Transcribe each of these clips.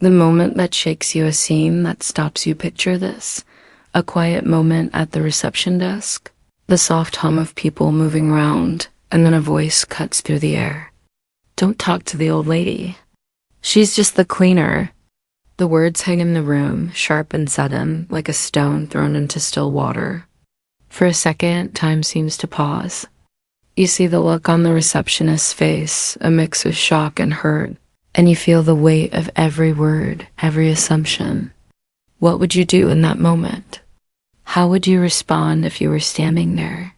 The moment that shakes you, a scene that stops you. Picture this: a quiet moment at the reception desk, the soft hum of people moving around, and then a voice cuts through the air. "Don't talk to the old lady. She's just the cleaner." The words hang in the room, sharp and sudden, like a stone thrown into still water. For a second, time seems to pause. You see the look on the receptionist's face, a mix of shock and hurt, and you feel the weight of every word, every assumption. What would you do in that moment? How would you respond if you were standing there?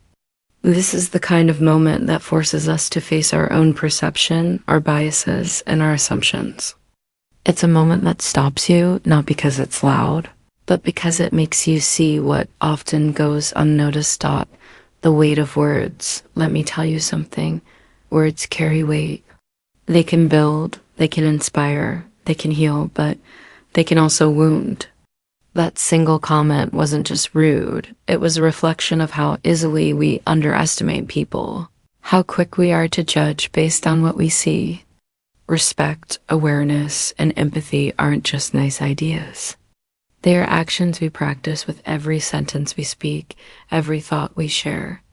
This is the kind of moment that forces us to face our own perception, our biases, and our assumptions. It's a moment that stops you, not because it's loud, but because it makes you see what often goes unnoticed. The weight of words. Let me tell you something. Words carry weight. They can build, they can inspire, they can heal, but they can also wound. That single comment wasn't just rude. It was a reflection of how easily we underestimate people, how quick we are to judge based on what we see. Respect, awareness, and empathy aren't just nice ideas. They are actions we practice with every sentence we speak, every thought we share.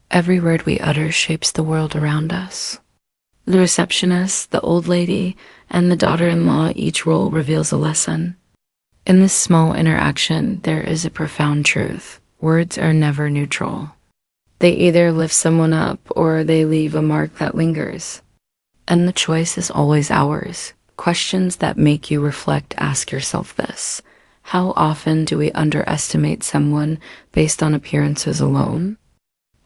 Every word we utter shapes the world around us. The receptionist, the old lady, and the daughter-in-law, each role reveals a lesson. In this small interaction, there is a profound truth. Words are never neutral. They either lift someone up or they leave a mark that lingers. And the choice is always ours. Questions that make you reflect: ask yourself this. How often do we underestimate someone based on appearances alone?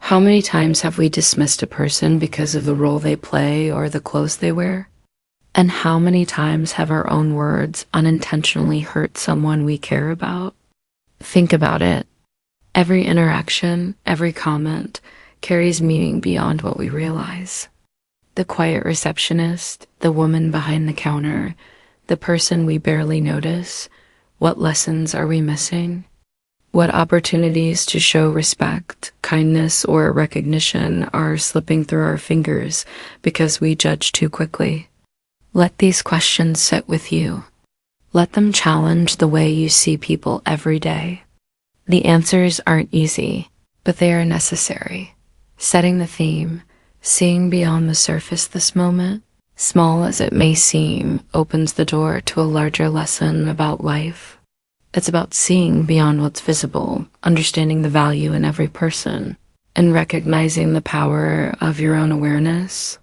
How many times have we dismissed a person because of the role they play or the clothes they wear? And how many times have our own words unintentionally hurt someone we care about? Think about it. Every interaction, every comment carries meaning beyond what we realize. The quiet receptionist, the woman behind the counter, the person we barely notice. What lessons are we missing? What opportunities to show respect, kindness, or recognition are slipping through our fingers because we judge too quickly? Let these questions sit with you. Let them challenge the way you see people every day. The answers aren't easy, but they are necessary. Setting the theme, seeing beyond the surface. This moment, small as it may seem, opens the door to a larger lesson about life. It's about seeing beyond what's visible, understanding the value in every person, and recognizing the power of your own awareness.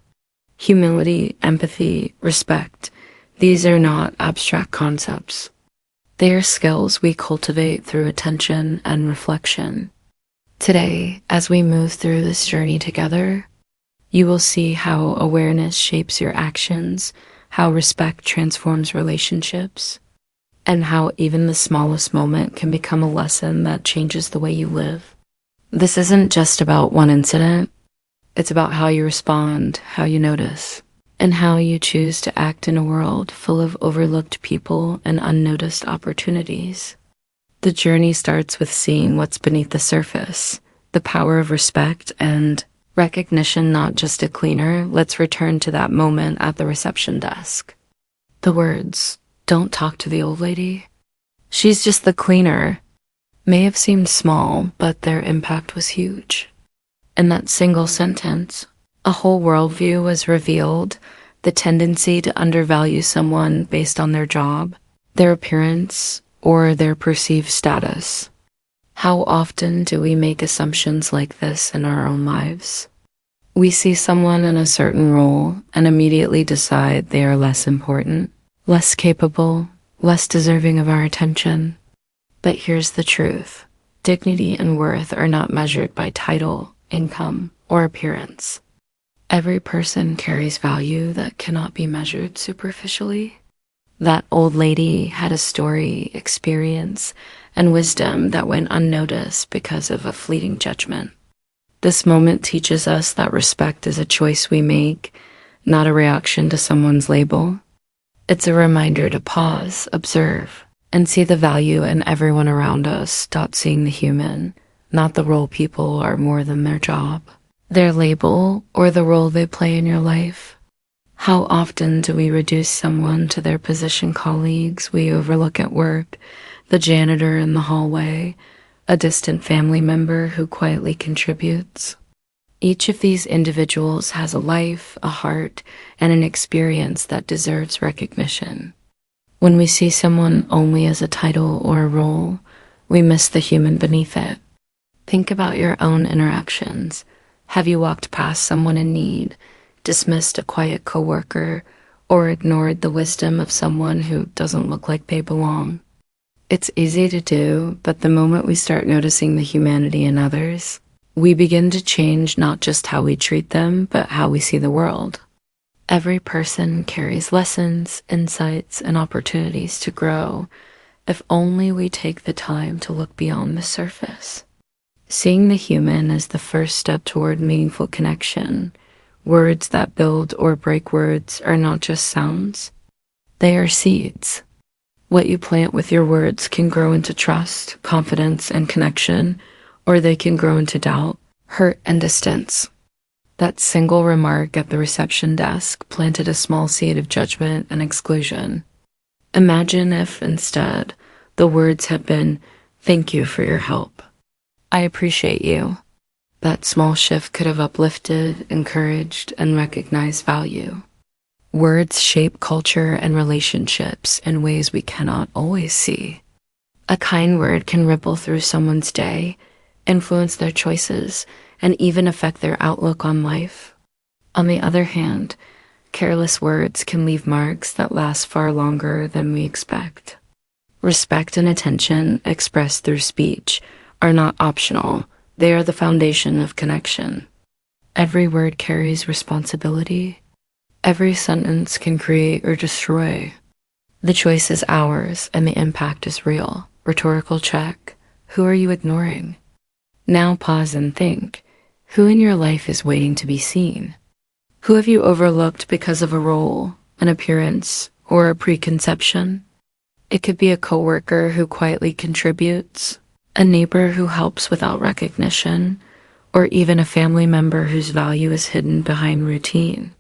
Humility, empathy, respect, these are not abstract concepts. They are skills we cultivate through attention and reflection. Today, as we move through this journey together, you will see how awareness shapes your actions, how respect transforms relationships, and how even the smallest moment can become a lesson that changes the way you live. This isn't just about one incident. It's about how you respond, how you notice, and how you choose to act in a world full of overlooked people and unnoticed opportunities. The journey starts with seeing what's beneath the surface, the power of respect and recognition, not just a cleaner. Let's return to that moment at the reception desk. The words, "Don't talk to the old lady. She's just the cleaner," may have seemed small, but their impact was huge. In that single sentence, a whole worldview was revealed: the tendency to undervalue someone based on their job, their appearance, or their perceived status. How often do we make assumptions like this in our own lives? We see someone in a certain role and immediately decide they are less important, less capable, less deserving of our attention. But here's the truth. Dignity and worth are not measured by title, income, or appearance. Every person carries value that cannot be measured superficially. That old lady had a story, experience, and wisdom that went unnoticed because of a fleeting judgment. This moment teaches us that respect is a choice we make, not a reaction to someone's label. It's a reminder to pause, observe, and see the value in everyone around us. Seeing the human, not the role people are more than their job, their label, or the role they play in your life. How often do we reduce someone to their position colleagues we overlook at work, the janitor in the hallway, a distant family member who quietly contributes? Each of these individuals has a life, a heart, and an experience that deserves recognition. When we see someone only as a title or a role, we miss the human beneath it. Think about your own interactions. Have you walked past someone in need, dismissed a quiet coworker, or ignored the wisdom of someone who doesn't look like they belong? It's easy to do, but the moment we start noticing the humanity in others, we begin to change not just how we treat them, but how we see the world. Every person carries lessons, insights, and opportunities to grow, if only we take the time to look beyond the surface. Seeing the human is the first step toward meaningful connection. Words that build or break words are not just sounds. They are seeds. What you plant with your words can grow into trust, confidence, and connection, or they can grow into doubt, hurt, and distance. That single remark at the reception desk planted a small seed of judgment and exclusion. Imagine if, instead, the words had been, "Thank you for your help. I appreciate you." That small shift could have uplifted, encouraged, and recognized value. Words shape culture and relationships in ways we cannot always see. A kind word can ripple through someone's day, influence their choices, and even affect their outlook on life. On the other hand, careless words can leave marks that last far longer than we expect. Respect and attention expressed through speech are not optional. They are the foundation of connection. Every word carries responsibility. Every sentence can create or destroy. The choice is ours, and the impact is real. Rhetorical check. Who are you ignoring? Now pause and think. Who in your life is waiting to be seen? Who have you overlooked because of a role, an appearance, or a preconception? It could be a coworker who quietly contributes, a neighbor who helps without recognition, or even a family member whose value is hidden behind routine.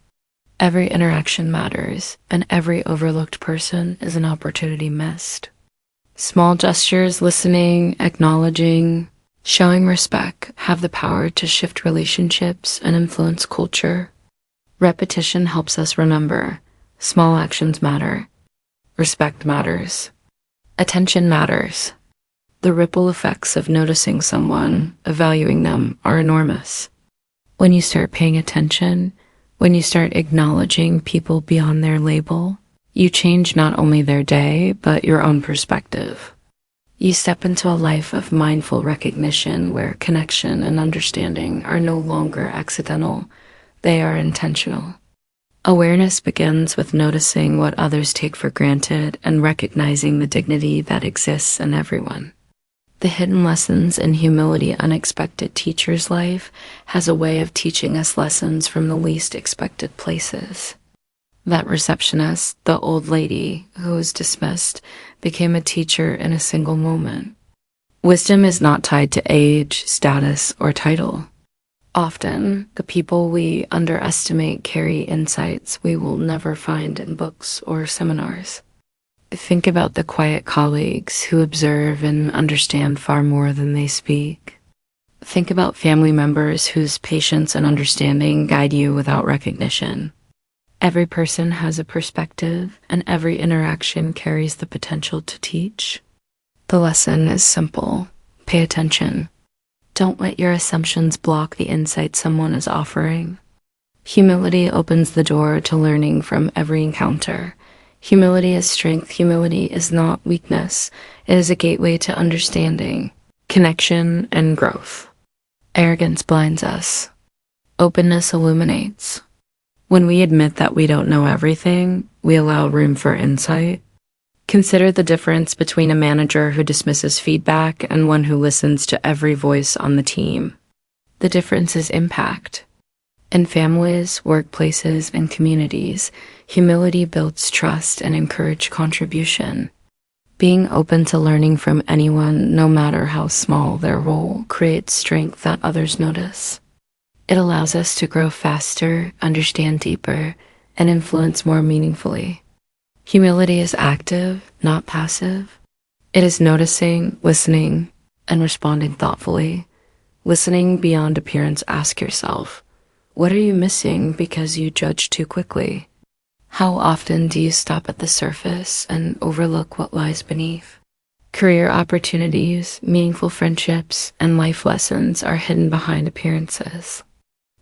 Every interaction matters, and every overlooked person is an opportunity missed. Small gestures, listening, acknowledging, showing respect have the power to shift relationships and influence culture. Repetition helps us remember. Small actions matter. Respect matters. Attention matters. The ripple effects of noticing someone, of valuing them, are enormous. When you start paying attention, when you start acknowledging people beyond their label, you change not only their day, but your own perspective. You step into a life of mindful recognition where connection and understanding are no longer accidental, they are intentional. Awareness begins with noticing what others take for granted and recognizing the dignity that exists in everyone. The hidden lessons in humility unexpected teacher's life has a way of teaching us lessons from the least expected places. That receptionist, the old lady who was dismissed, became a teacher in a single moment. Wisdom is not tied to age, status, or title. Often, the people we underestimate carry insights we will never find in books or seminars. Think about the quiet colleagues who observe and understand far more than they speak. Think about family members whose patience and understanding guide you without recognition. Every person has a perspective, and every interaction carries the potential to teach. The lesson is simple. Pay attention. Don't let your assumptions block the insight someone is offering. Humility opens the door to learning from every encounter. Humility is strength. Humility is not weakness. It is a gateway to understanding, connection, and growth. Arrogance blinds us. Openness illuminates. When we admit that we don't know everything, we allow room for insight. Consider the difference between a manager who dismisses feedback and one who listens to every voice on the team. The difference is impact. In families, workplaces, and communities, humility builds trust and encourages contribution. Being open to learning from anyone, no matter how small their role, creates strength that others notice. It allows us to grow faster, understand deeper, and influence more meaningfully. Humility is active, not passive. It is noticing, listening, and responding thoughtfully. Listening beyond appearance, ask yourself, what are you missing because you judge too quickly? How often do you stop at the surface and overlook what lies beneath? Career opportunities, meaningful friendships, and life lessons are hidden behind appearances.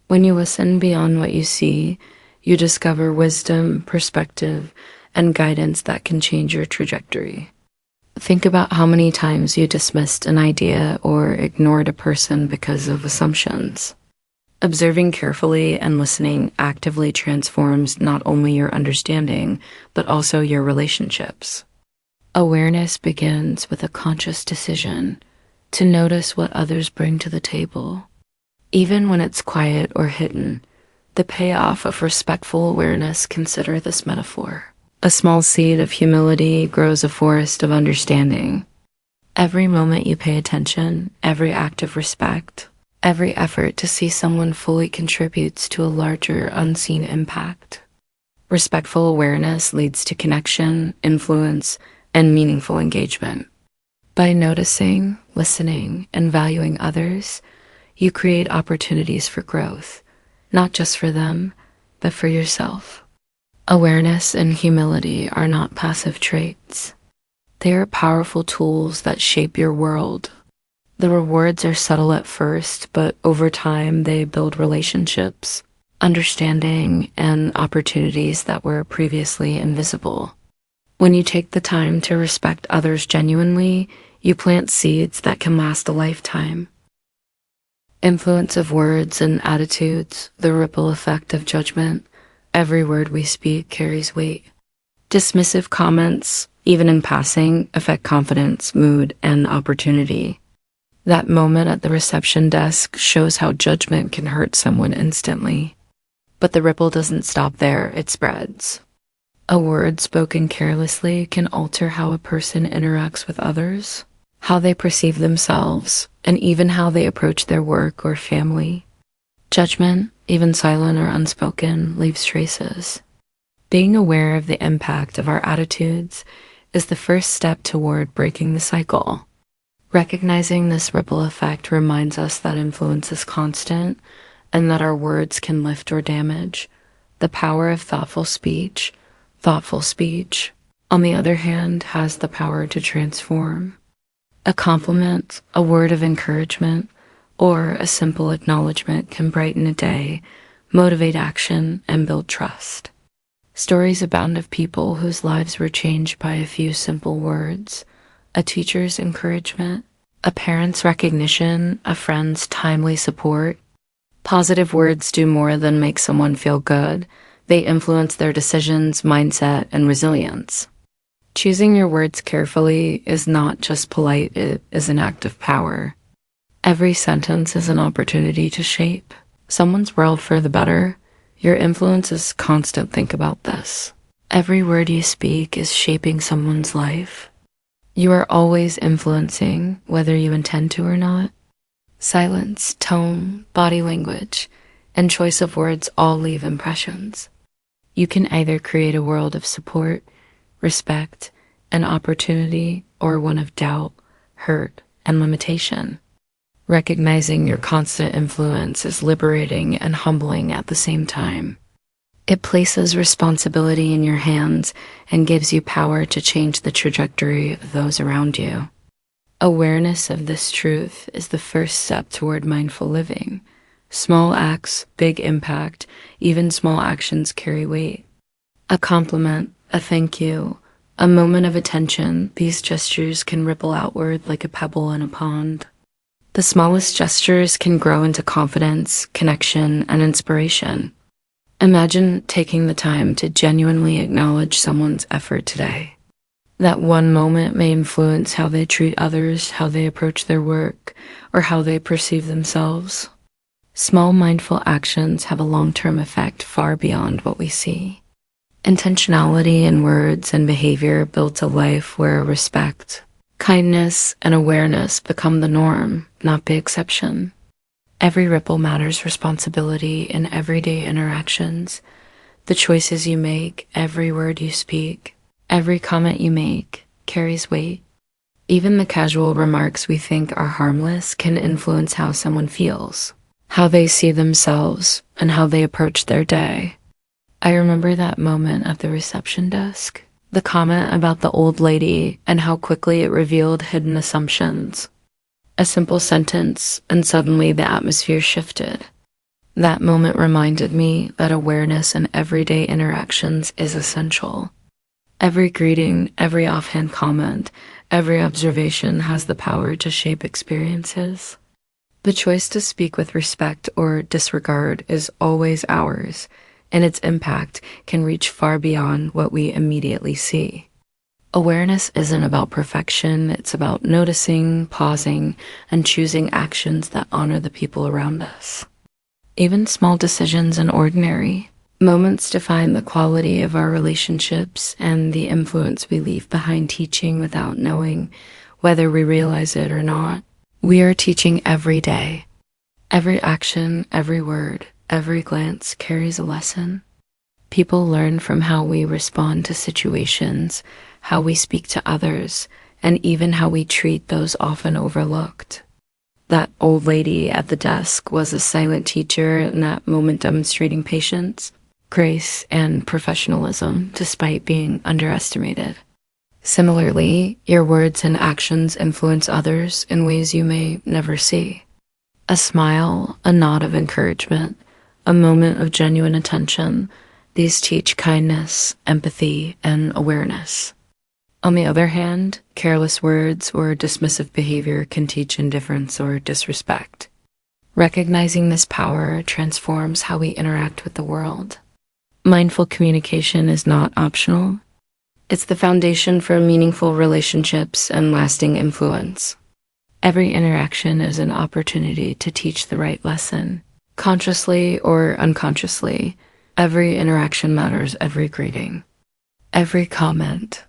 When you listen beyond what you see, you discover wisdom, perspective, and guidance that can change your trajectory. Think about how many times you dismissed an idea or ignored a person because of assumptions. Observing carefully and listening actively transforms not only your understanding, but also your relationships. Awareness begins with a conscious decision to notice what others bring to the table. Even when it's quiet or hidden, the payoff of respectful awareness, consider this metaphor. A small seed of humility grows a forest of understanding. Every moment you pay attention, every act of respect, every effort to see someone fully contributes to a larger, unseen impact. Respectful awareness leads to connection, influence, and meaningful engagement. By noticing, listening, and valuing others, you create opportunities for growth, not just for them, but for yourself. Awareness and humility are not passive traits. They are powerful tools that shape your world. The rewards are subtle at first, but over time they build relationships, understanding, and opportunities that were previously invisible. When you take the time to respect others genuinely, you plant seeds that can last a lifetime. Influence of words and attitudes, the ripple effect of judgment. Every word we speak carries weight. Dismissive comments, even in passing, affect confidence, mood, and opportunity. That moment at the reception desk shows how judgment can hurt someone instantly. But the ripple doesn't stop there, it spreads. A word spoken carelessly can alter how a person interacts with others, how they perceive themselves, and even how they approach their work or family. Judgment, even silent or unspoken, leaves traces. Being aware of the impact of our attitudes is the first step toward breaking the cycle. Recognizing this ripple effect reminds us that influence is constant and that our words can lift or damage. The power of thoughtful speech, on the other hand, has the power to transform. A compliment, a word of encouragement, or a simple acknowledgement can brighten a day, motivate action, and build trust. Stories abound of people whose lives were changed by a few simple words, a teacher's encouragement, a parent's recognition, a friend's timely support. Positive words do more than make someone feel good. They influence their decisions, mindset, and resilience. Choosing your words carefully is not just polite, it is an act of power. Every sentence is an opportunity to shape someone's world for the better. Your influence is constant. Think about this. Every word you speak is shaping someone's life. You are always influencing, whether you intend to or not. Silence, tone, body language, and choice of words all leave impressions. You can either create a world of support, respect, and opportunity, or one of doubt, hurt, and limitation. Recognizing your constant influence is liberating and humbling at the same time. It places responsibility in your hands and gives you power to change the trajectory of those around you. Awareness of this truth is the first step toward mindful living. Small acts, big impact, even small actions carry weight. A compliment, a thank you, a moment of attention, these gestures can ripple outward like a pebble in a pond. The smallest gestures can grow into confidence, connection, and inspiration. Imagine taking the time to genuinely acknowledge someone's effort today. That one moment may influence how they treat others, how they approach their work, or how they perceive themselves. Small mindful actions have a long-term effect far beyond what we see. Intentionality in words and behavior builds a life where respect, kindness, and awareness become the norm, not the exception. Every ripple matters. Responsibility in everyday interactions. The choices you make, every word you speak, every comment you make carries weight. Even the casual remarks we think are harmless can influence how someone feels, how they see themselves, and how they approach their day. I remember that moment at the reception desk, the comment about the old lady and how quickly it revealed hidden assumptions. A simple sentence, and suddenly the atmosphere shifted. That moment reminded me that awareness in everyday interactions is essential. Every greeting, every offhand comment, every observation has the power to shape experiences. The choice to speak with respect or disregard is always ours, and its impact can reach far beyond what we immediately see. Awareness isn't about perfection, it's about noticing, pausing, and choosing actions that honor the people around us. Even small decisions and ordinary moments define the quality of our relationships and the influence we leave behind, teaching without knowing whether we realize it or not. We are teaching every day. Every action, every word, every glance carries a lesson. People learn from how we respond to situations, how we speak to others, and even how we treat those often overlooked. That old lady at the desk was a silent teacher in that moment, demonstrating patience, grace, and professionalism despite being underestimated. Similarly, your words and actions influence others in ways you may never see. A smile, a nod of encouragement, a moment of genuine attention, these teach kindness, empathy, and awareness. On the other hand, careless words or dismissive behavior can teach indifference or disrespect. Recognizing this power transforms how we interact with the world. Mindful communication is not optional. It's the foundation for meaningful relationships and lasting influence. Every interaction is an opportunity to teach the right lesson. Consciously or unconsciously, every interaction matters, every greeting, every comment,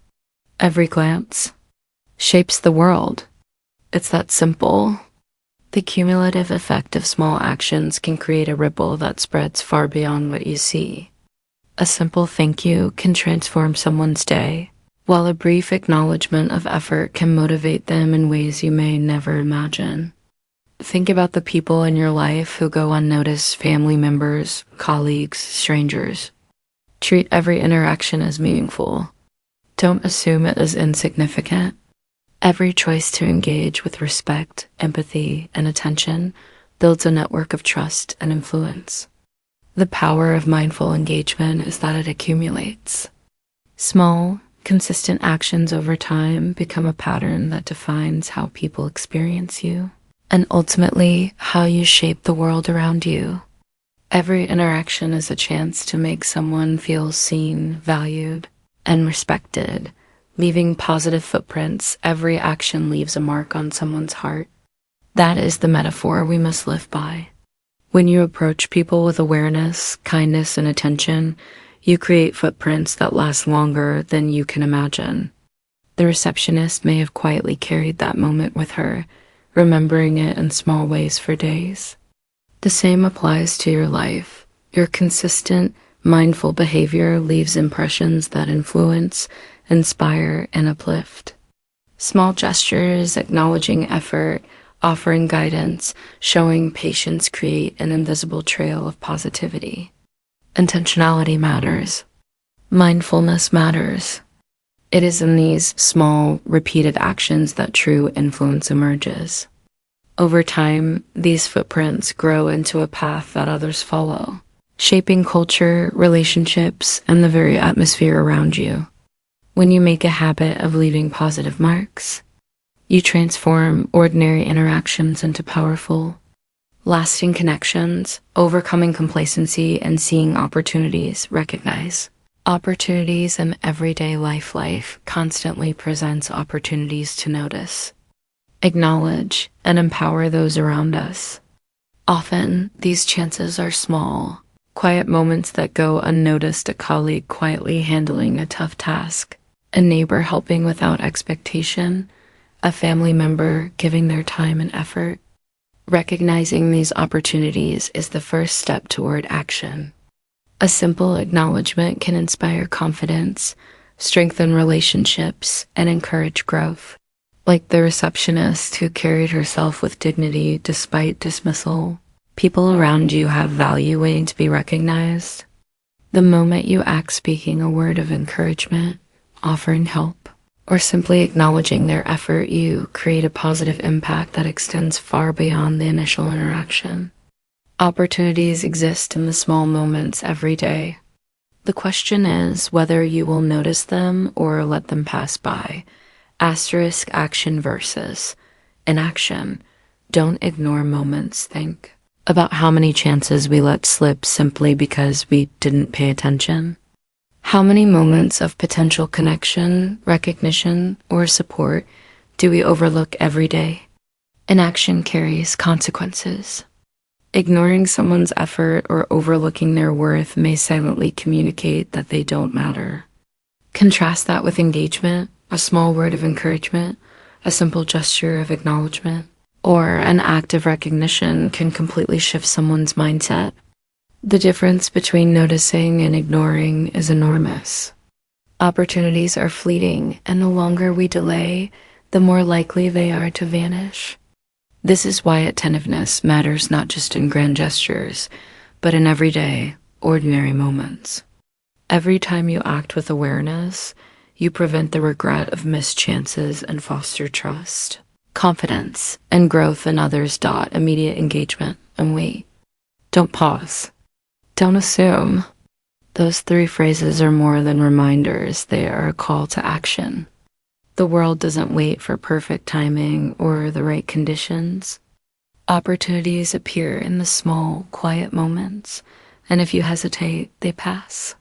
every glance shapes the world. It's that simple. The cumulative effect of small actions can create a ripple that spreads far beyond what you see. A simple thank you can transform someone's day, while a brief acknowledgement of effort can motivate them in ways you may never imagine. Think about the people in your life who go unnoticed: family members, colleagues, strangers. Treat every interaction as meaningful. Don't assume it is insignificant. Every choice to engage with respect, empathy, and attention builds a network of trust and influence. The power of mindful engagement is that it accumulates. Small, consistent actions over time become a pattern that defines how people experience you, and ultimately how you shape the world around you. Every interaction is a chance to make someone feel seen, valued, and respected, leaving positive footprints. Every action leaves a mark on someone's heart. That is the metaphor we must live by. When you approach people with awareness, kindness, and attention, you create footprints that last longer than you can imagine. The receptionist may have quietly carried that moment with her, remembering it in small ways for days. The same applies to your life. Your consistent, mindful behavior leaves impressions that influence, inspire, and uplift. Small gestures, acknowledging effort, offering guidance, showing patience create an invisible trail of positivity. Intentionality matters. Mindfulness matters. It is in these small, repeated actions that true influence emerges. Over time, these footprints grow into a path that others follow, shaping culture, relationships, and the very atmosphere around you. When you make a habit of leaving positive marks, you transform ordinary interactions into powerful, lasting connections. Overcoming complacency and seeing opportunities. Recognize opportunities in everyday life. Life constantly presents opportunities to notice, acknowledge, and empower those around us. Often, these chances are small, quiet moments that go unnoticed: a colleague quietly handling a tough task, a neighbor helping without expectation, a family member giving their time and effort. Recognizing these opportunities is the first step toward action. A simple acknowledgement can inspire confidence, strengthen relationships, and encourage growth. Like the receptionist who carried herself with dignity despite dismissal. People around you have value waiting to be recognized. The moment you act speaking a word of encouragement, offering help, or simply acknowledging their effort, you create a positive impact that extends far beyond the initial interaction. Opportunities exist in the small moments every day. The question is whether you will notice them or let them pass by. Asterisk action versus inaction. Don't ignore moments. Think about how many chances we let slip simply because we didn't pay attention. How many moments of potential connection, recognition, or support do we overlook every day? Inaction carries consequences. Ignoring someone's effort or overlooking their worth may silently communicate that they don't matter. Contrast that with engagement, a small word of encouragement, a simple gesture of acknowledgement, or an act of recognition can completely shift someone's mindset. The difference between noticing and ignoring is enormous. Opportunities are fleeting, and the longer we delay, the more likely they are to vanish. This is why attentiveness matters not just in grand gestures, but in everyday, ordinary moments. Every time you act with awareness, you prevent the regret of missed chances and foster trust, confidence, and growth in others. Immediate engagement and wait. Don't pause. Don't assume. Those three phrases are more than reminders. They are a call to action. The world doesn't wait for perfect timing or the right conditions. Opportunities appear in the small, quiet moments, and if you hesitate, they pass.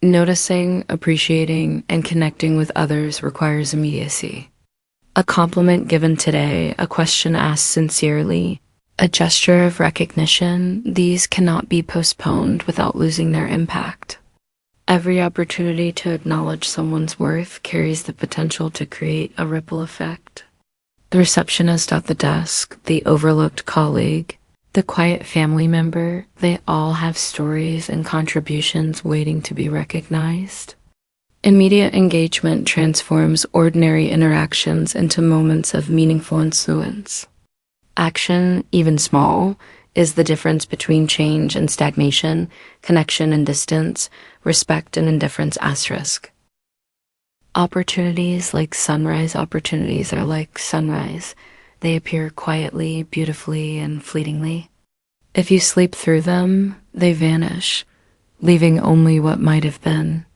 Noticing, appreciating, and connecting with others requires immediacy. A compliment given today, a question asked sincerely, a gesture of recognition, these cannot be postponed without losing their impact. Every opportunity to acknowledge someone's worth carries the potential to create a ripple effect. The receptionist at the desk, the overlooked colleague, the quiet family member, they all have stories and contributions waiting to be recognized. Immediate engagement transforms ordinary interactions into moments of meaningful influence. Action, even small, is the difference between change and stagnation, connection and distance, respect and indifference. Asterisk. Opportunities like sunrise opportunities are like sunrise. They appear quietly, beautifully, and fleetingly. If you sleep through them, they vanish, leaving only what might have been.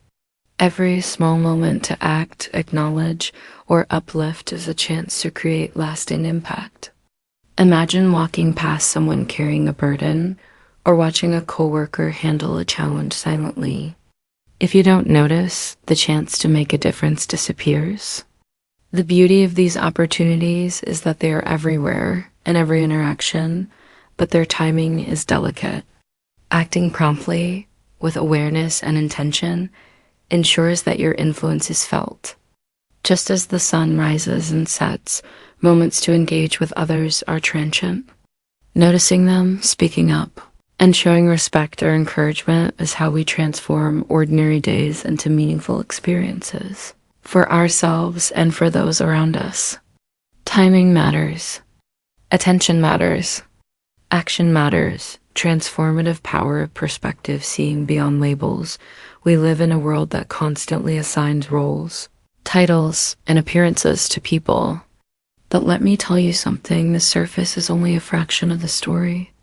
Every small moment to act, acknowledge, or uplift is a chance to create lasting impact. Imagine walking past someone carrying a burden, or watching a coworker handle a challenge silently. If you don't notice, the chance to make a difference disappears. The beauty of these opportunities is that they are everywhere, in every interaction, but their timing is delicate. Acting promptly, with awareness and intention, ensures that your influence is felt. Just as the sun rises and sets, moments to engage with others are transient. Noticing them, speaking up, and showing respect or encouragement is how we transform ordinary days into meaningful experiences for ourselves and for those around us. Timing matters. Attention matters. Action matters. Transformative power of perspective, seeing beyond labels. We live in a world that constantly assigns roles, titles, and appearances to people. But let me tell you something, the surface is only a fraction of the story.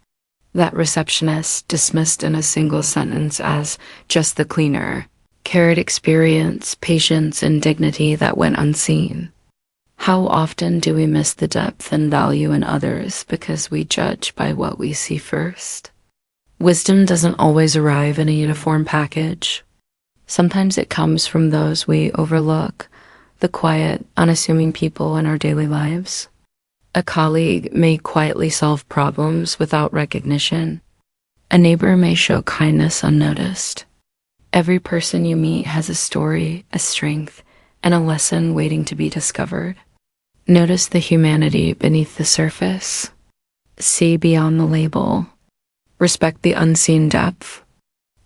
That receptionist, dismissed in a single sentence as just the cleaner, carried experience, patience, and dignity that went unseen. How often do we miss the depth and value in others because we judge by what we see first? Wisdom doesn't always arrive in a uniform package. Sometimes it comes from those we overlook, the quiet, unassuming people in our daily lives. A colleague may quietly solve problems without recognition. A neighbor may show kindness unnoticed. Every person you meet has a story, a strength, and a lesson waiting to be discovered. Notice the humanity beneath the surface. See beyond the label. Respect the unseen depth.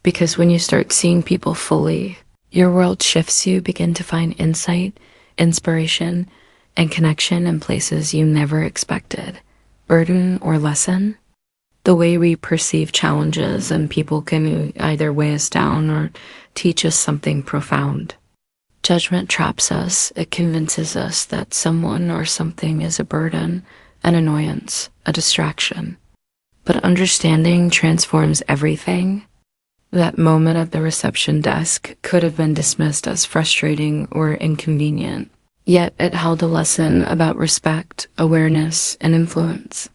Because when you start seeing people fully, your world shifts. You begin to find insight, inspiration, and connection in places you never expected. Burden or lesson? The way we perceive challenges and people can either weigh us down or teach us something profound. Judgment traps us. It convinces us that someone or something is a burden, an annoyance, a distraction. But understanding transforms everything. That moment at the reception desk could have been dismissed as frustrating or inconvenient, yet it held a lesson about respect, awareness, and influence.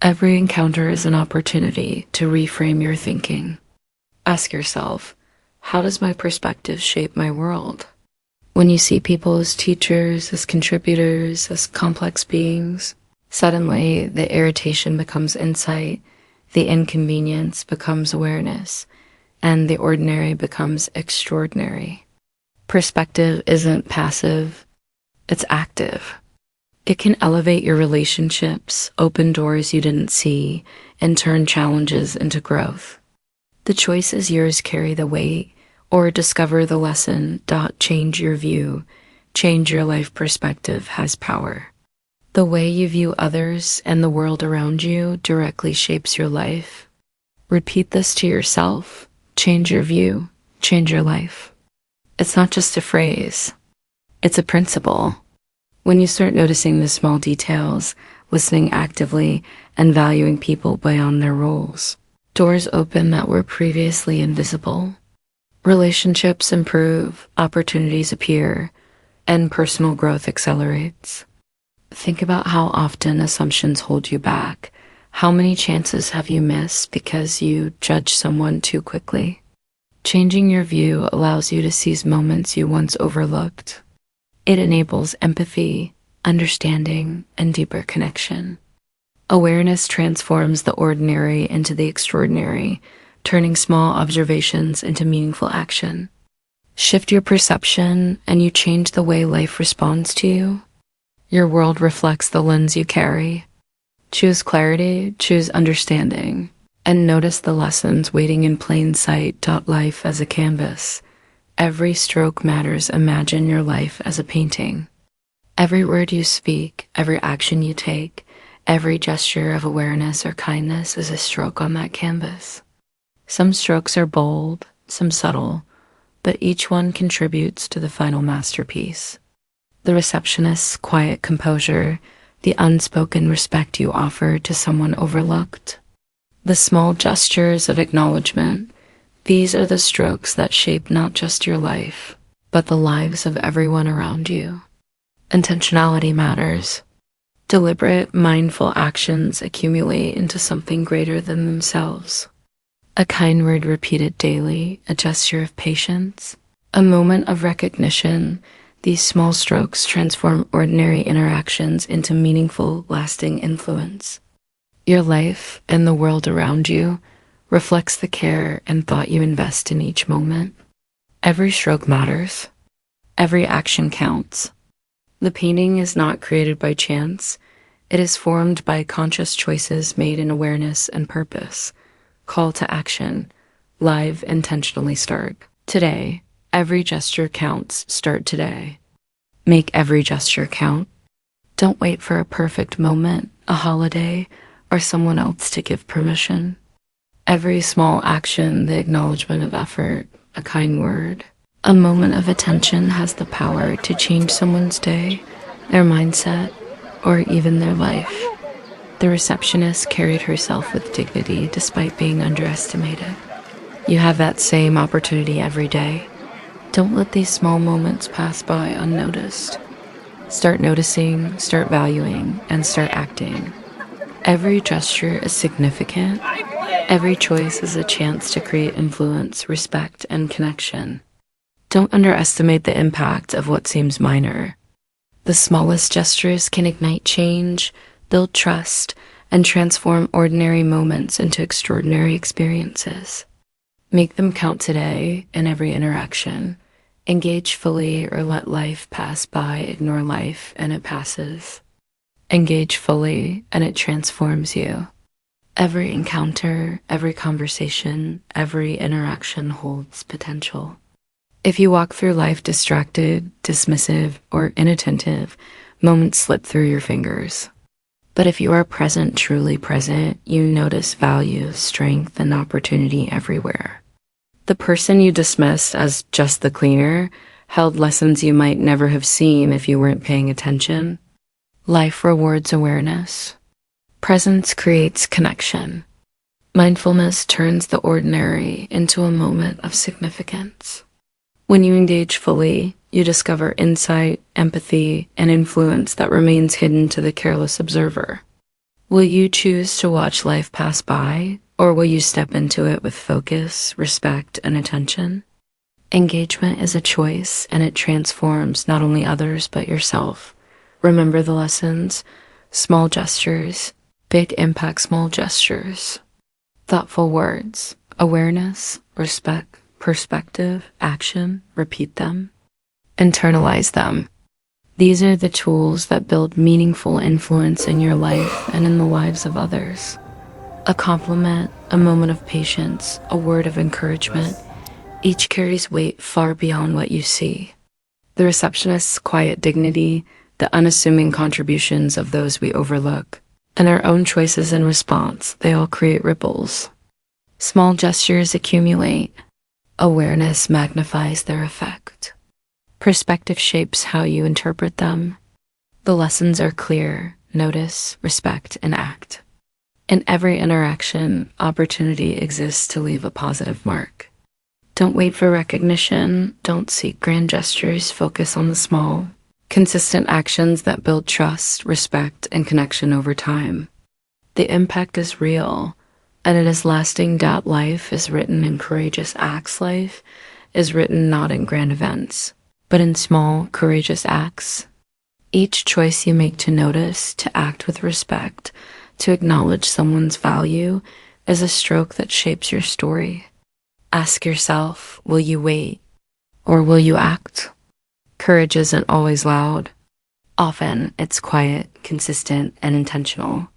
Every encounter is an opportunity to reframe your thinking. Ask yourself, how does my perspective shape my world? When you see people as teachers, as contributors, as complex beings, suddenly the irritation becomes insight, the inconvenience becomes awareness, and the ordinary becomes extraordinary. Perspective isn't passive, it's active. It can elevate your relationships, open doors you didn't see, and turn challenges into growth. The choice is yours. Carry the weight or discover the lesson. Change your view, change your life. Perspective has power. The way you view others and the world around you directly shapes your life. Repeat this to yourself. Change your view, change your life. It's not just a phrase, it's a principle. When you start noticing the small details, listening actively, and valuing people beyond their roles, doors open that were previously invisible. Relationships improve, opportunities appear, and personal growth accelerates. Think about how often assumptions hold you back. How many chances have you missed because you judge someone too quickly? Changing your view allows you to seize moments you once overlooked. It enables empathy, understanding, and deeper connection. Awareness transforms the ordinary into the extraordinary, turning small observations into meaningful action. Shift your perception, and you change the way life responds to you. Your world reflects the lens you carry. Choose clarity, choose understanding, and notice the lessons waiting in plain sight. Life as a canvas. Every stroke matters. Imagine your life as a painting. Every word you speak, every action you take, every gesture of awareness or kindness is a stroke on that canvas. Some strokes are bold, some subtle, but each one contributes to the final masterpiece. The receptionist's quiet composure, the unspoken respect you offer to someone overlooked, the small gestures of acknowledgement, these are the strokes that shape not just your life, but the lives of everyone around you. Intentionality matters. Deliberate, mindful actions accumulate into something greater than themselves. A kind word repeated daily, a gesture of patience, a moment of recognition. These small strokes transform ordinary interactions into meaningful, lasting influence. Your life and the world around you reflects the care and thought you invest in each moment. Every stroke matters. Every action counts. The painting is not created by chance. It is formed by conscious choices made in awareness and purpose. Call to action. Live intentionally start. Today, every gesture counts. Start today. Make every gesture count. Don't wait for a perfect moment, a holiday, or someone else to give permission. Every small action, the acknowledgement of effort, a kind word, a moment of attention has the power to change someone's day, their mindset, or even their life. The receptionist carried herself with dignity despite being underestimated. You have that same opportunity every day. Don't let these small moments pass by unnoticed. Start noticing, start valuing, and start acting. Every gesture is significant. Every choice is a chance to create influence, respect, and connection. Don't underestimate the impact of what seems minor. The smallest gestures can ignite change, build trust, and transform ordinary moments into extraordinary experiences. Make them count today in every interaction. Engage fully or let life pass by. Ignore life and it passes. Engage fully and it transforms you. Every encounter, every conversation, every interaction holds potential. If you walk through life distracted, dismissive, or inattentive, moments slip through your fingers. But if you are present, truly present, you notice value, strength, and opportunity everywhere. The person you dismissed as just the cleaner held lessons you might never have seen if you weren't paying attention. Life rewards awareness. Presence creates connection. Mindfulness turns the ordinary into a moment of significance. When you engage fully, you discover insight, empathy, and influence that remains hidden to the careless observer. Will you choose to watch life pass by, or will you step into it with focus, respect, and attention? Engagement is a choice, and it transforms not only others but yourself. Remember the lessons: small gestures, big impact small gestures. Thoughtful words, awareness, respect, perspective, action, repeat them. Internalize them. These are the tools that build meaningful influence in your life and in the lives of others. A compliment, a moment of patience, a word of encouragement, each carries weight far beyond what you see. The receptionist's quiet dignity, the unassuming contributions of those we overlook, and our own choices in response, they all create ripples. Small gestures accumulate. Awareness magnifies their effect. Perspective shapes how you interpret them. The lessons are clear: notice, respect, and act. In every interaction, opportunity exists to leave a positive mark. Don't wait for recognition. Don't seek grand gestures. Focus on the small, consistent actions that build trust, respect, and connection over time. The impact is real, and it is lasting. Life is written in courageous acts. Life is written not in grand events, but in small, courageous acts. Each choice you make to notice, to act with respect, to acknowledge someone's value is a stroke that shapes your story. Ask yourself, will you wait, or will you act? Courage isn't always loud. Often, it's quiet, consistent, and intentional.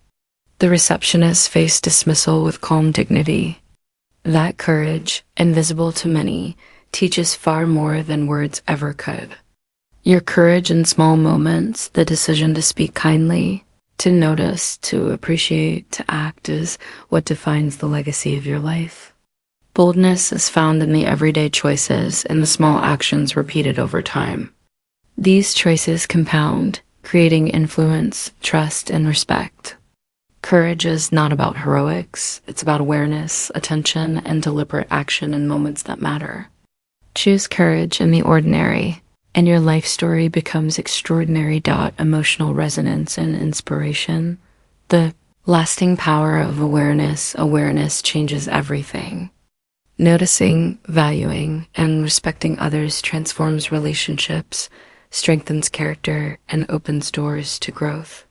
The receptionist faced dismissal with calm dignity. That courage, invisible to many, teaches far more than words ever could. Your courage in small moments, the decision to speak kindly, to notice, to appreciate, to act, is what defines the legacy of your life. Boldness is found in the everyday choices and the small actions repeated over time. These choices compound, creating influence, trust, and respect. Courage is not about heroics. It's about awareness, attention, and deliberate action in moments that matter. Choose courage in the ordinary, and your life story becomes extraordinary. Emotional resonance and inspiration. The lasting power of awareness. Awareness changes everything. Noticing, valuing, and respecting others transforms relationships, strengthens character, and opens doors to growth.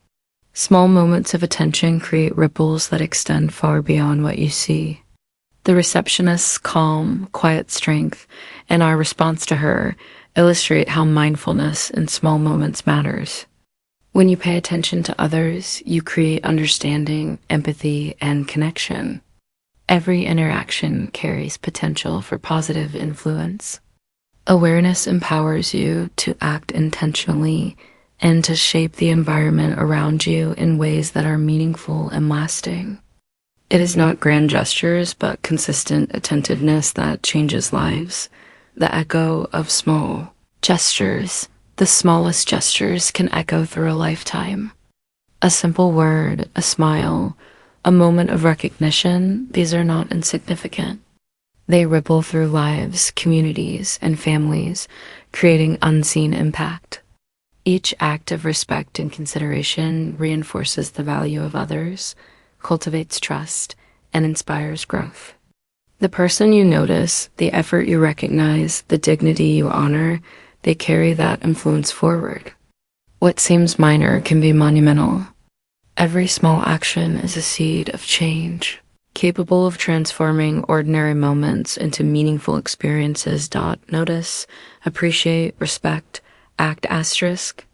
Small moments of attention create ripples that extend far beyond what you see. The receptionist's calm, quiet strength, and our response to her illustrate how mindfulness in small moments matters. When you pay attention to others, you create understanding, empathy, and connection. Every interaction carries potential for positive influence. Awareness empowers you to act intentionally and to shape the environment around you in ways that are meaningful and lasting. It is not grand gestures, but consistent attentiveness that changes lives. The echo of small gestures, the smallest gestures, can echo through a lifetime. A simple word, a smile, a moment of recognition, these are not insignificant. They ripple through lives, communities, and families, creating unseen impact. Each act of respect and consideration reinforces the value of others, cultivates trust, and inspires growth. The person you notice, the effort you recognize, the dignity you honor, they carry that influence forward. What seems minor can be monumental. Every small action is a seed of change, capable of transforming ordinary moments into meaningful experiences. Notice, appreciate, respect, act asterisk.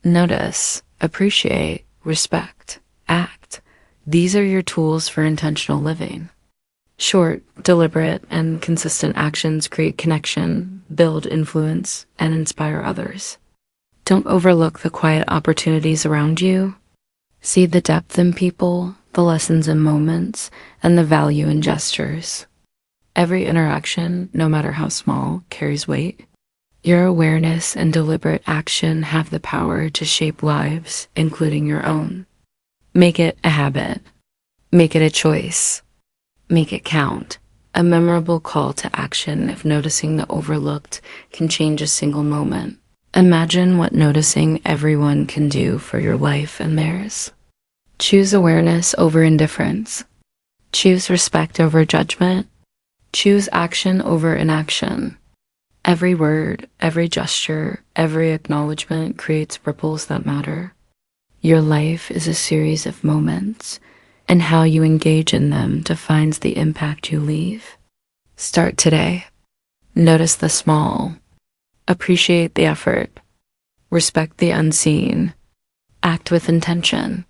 Notice, appreciate, respect, act. These are your tools for intentional living. Short, deliberate, and consistent actions create connection, build influence, and inspire others. Don't overlook the quiet opportunities around you. See the depth in people, the lessons in moments, and the value in gestures. Every interaction, no matter how small, carries weight. Your awareness and deliberate action have the power to shape lives, including your own. Make it a habit. Make it a choice. Make it count. A memorable call to action if noticing the overlooked can change a single moment. Imagine what noticing everyone can do for your life and theirs. Choose awareness over indifference. Choose respect over judgment. Choose action over inaction. Every word, every gesture, every acknowledgement creates ripples that matter. Your life is a series of moments, and how you engage in them defines the impact you leave. Start today. Notice the small. Appreciate the effort. Respect the unseen. Act with intention.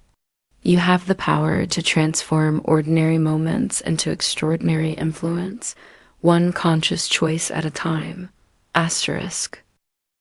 You have the power to transform ordinary moments into extraordinary influence, one conscious choice at a time. Asterisk.